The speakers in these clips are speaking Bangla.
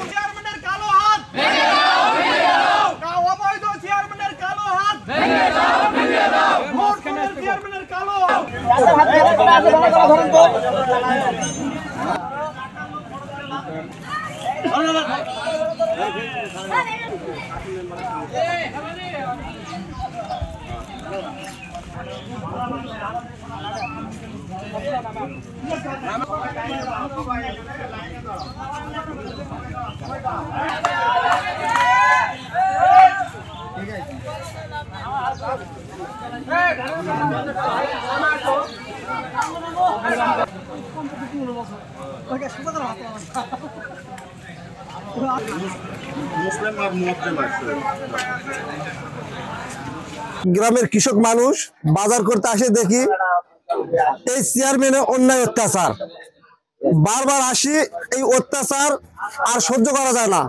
চেয়ারম্যানের কালো হাত ভেঙে দাও, ভেঙে দাও। অবৈধ চেয়ারম্যানের কালো হাত ভেঙে দাও, ভেঙে দাও। ভোট কেন্দ্রের চেয়ারম্যানের কালো হাত গ্রামের কৃষক মানুষ বাজার করতে আসে, দেখি এই চেয়ারম্যানের অন্যায় অত্যাচার। বারবার আসি, এই অত্যাচার আর সহ্য করা যায় না।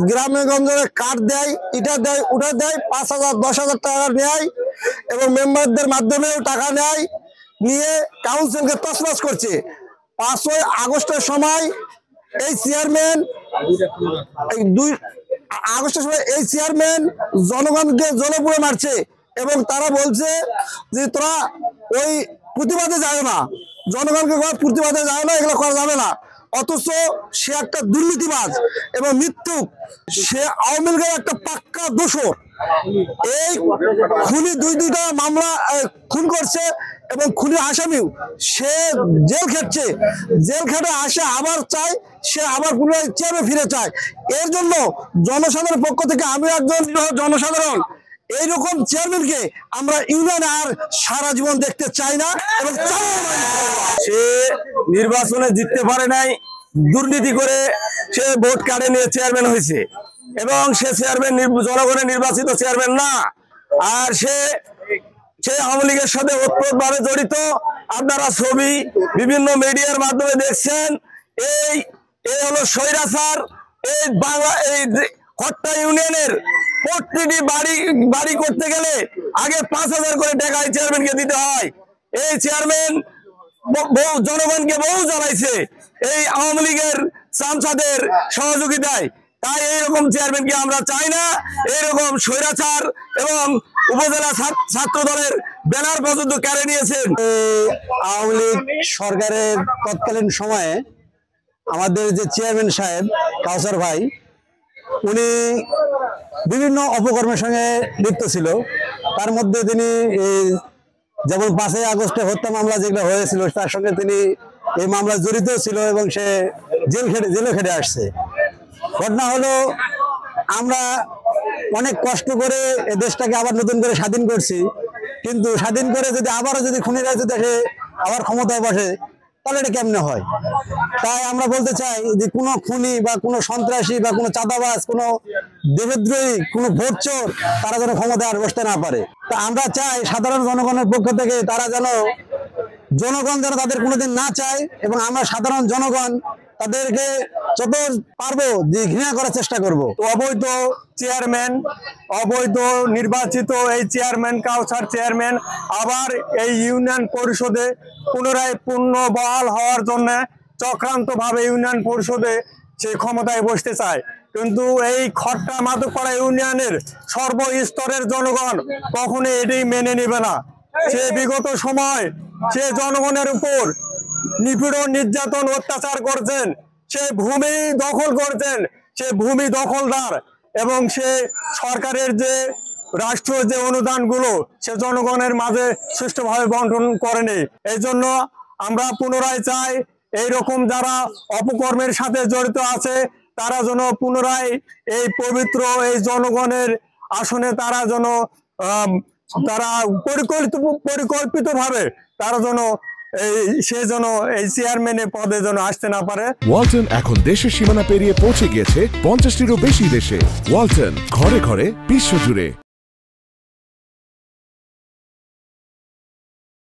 গ্রামে গঞ্জে কাঠ দেয়, ইটা দেয়, উঠা দেয়, 5,000 10,000 টাকা নেয় এবং মেম্বারদের মাধ্যমেও টাকা নেয়, নিয়ে কাউন্সিলকে তছনছ করছে। 5ই আগস্টের সময় এই চেয়ারম্যান এই চেয়ারম্যান জনগণকে জনপুরে মারছে এবং তারা বলছে যে তোরা ওই প্রতিবাদে যায় না, জনগণকে প্রতিবাদে যায় না, এগুলো করা যাবে না। অথচ সে একটা দুর্নীতিবাজ এবং মৃত্যুক, সে আওয়ামী লীগের একটা পাক্কা দোষর। এই খুনি দুইটা মামলা খুন করছে এবং খুনি আসামিও, সে জেল খেটছে, জেল খেটে আসে আবার চায়, সে আবার পুনরায় চেয়ারে ফিরে চায়। এর জন্য জনসাধারণের পক্ষ থেকে আমি একজন জনসাধারণ, এইরকম চেয়ারম্যানকে আমরা ইউনিয়নে আর সারা জীবন দেখতে চাই না এবং সে নির্বাচনে জিততে পারে নাই, দুর্নীতি করে সে ভোট কার্ডে নিয়ে চেয়ারম্যান হয়েছে এবং সে চেয়ারম্যান জনগণের নির্বাচিত চেয়ারম্যান না। আর সে আওয়ামী লীগের সাথে ওতপ্রোতভাবে জড়িত। আপনারা ছবি বিভিন্ন মিডিয়ার মাধ্যমে দেখছেন। এই হলো স্বৈরাচার। এই খট্টা ইউনিয়নের প্রতিটি বাড়ি করতে গেলে আগে 5,000 করে টাকা চেয়ারম্যানকে দিতে হয়। এই চেয়ারম্যান জনগণকে বহু জ্বালাইছে এই আওয়ামী লীগের সাংসদের সহযোগিতায়। তাই এইরকম চেয়ারম্যানকে আমরা চাই না। এইরকম স্বৈরাচার এবং উপজেলা ছাত্র দলের ব্যানার পর্যন্ত কেড়ে নিয়েছেন। আওয়ামী লীগ সরকারের তৎকালীন সময়ে আমাদের যে চেয়ারম্যান সাহেব কাউসার ভাই, উনি বিভিন্ন অপকর্মের সঙ্গে লিপ্ত ছিল। তার মধ্যে তিনি যেমন 5ই আগস্টে হত্যা মামলা যেগুলো হয়েছিল, তার সঙ্গে তিনি এই মামলায় জড়িত ছিল এবং সে জেলে খেটে আসছে। ঘটনা হলো, আমরা অনেক কষ্ট করে এই দেশটাকে আবার নতুন করে স্বাধীন করছি, কিন্তু স্বাধীন করে যদি আবারও যদি খুনিরা যদি এসে আবার ক্ষমতায় বসে, তাহলে এটা কেমনে হয়? তাই আমরা বলতে চাই যে কোনো খুনি বা কোনো সন্ত্রাসী বা কোনো চাঁদাবাজ, কোনো দেশদ্রোহী, কোনো ভোট চোর তারা যেন ক্ষমতায় আর বসতে না পারে। তা আমরা চাই সাধারণ জনগণের পক্ষ থেকে জনগণ যেন তাদের কোনোদিন না চায় এবং আমরা সাধারণ জনগণ তাদেরকে যত পারবো যে ঘৃণা করার চেষ্টা করব। অবৈধ চেয়ারম্যান, অবৈধ নির্বাচিত এই চেয়ারম্যান কাউসার চেয়ারম্যান আবার এই ইউনিয়ন পরিষদে পুনরায় পূর্ণ বহাল হওয়ার জন্য চক্রান্তভাবে ইউনিয়ন পরিষদে সে ক্ষমতায় বসতে চায়। কিন্তু এই খট্টা মাধবপাড়া ইউনিয়নের সর্বস্তরের জনগণ কখনো এটি মেনে নেবে না। সে বিগত সময় সে জনগণের উপর নিপীড়ন, নির্যাতন, অত্যাচার করছেন। সে ভূমি দখল করছেন, সে ভূমি দখলদার এবং সে সরকারের যে রাষ্ট্রীয় যে অনুদানগুলো সে জনগণের মাঝে সুষ্ঠুভাবে বন্টন করেনি। এই জন্য আমরা পুনরায় চাই এইরকম যারা অপকর্মের সাথে জড়িত আছে তারা যেন পুনরায় এই পবিত্র এই জনগণের আসনে তারা যেন পরিকল্পিতভাবে তারা যেন সে যেন এই চেয়ারম্যানের পদে যেন আসতে না পারে। ওয়ালটন এখন দেশের সীমানা পেরিয়ে পৌঁছে গিয়েছে 50টিরও বেশি দেশে। ওয়ালটন, ঘরে ঘরে, বিশ্বজুড়ে।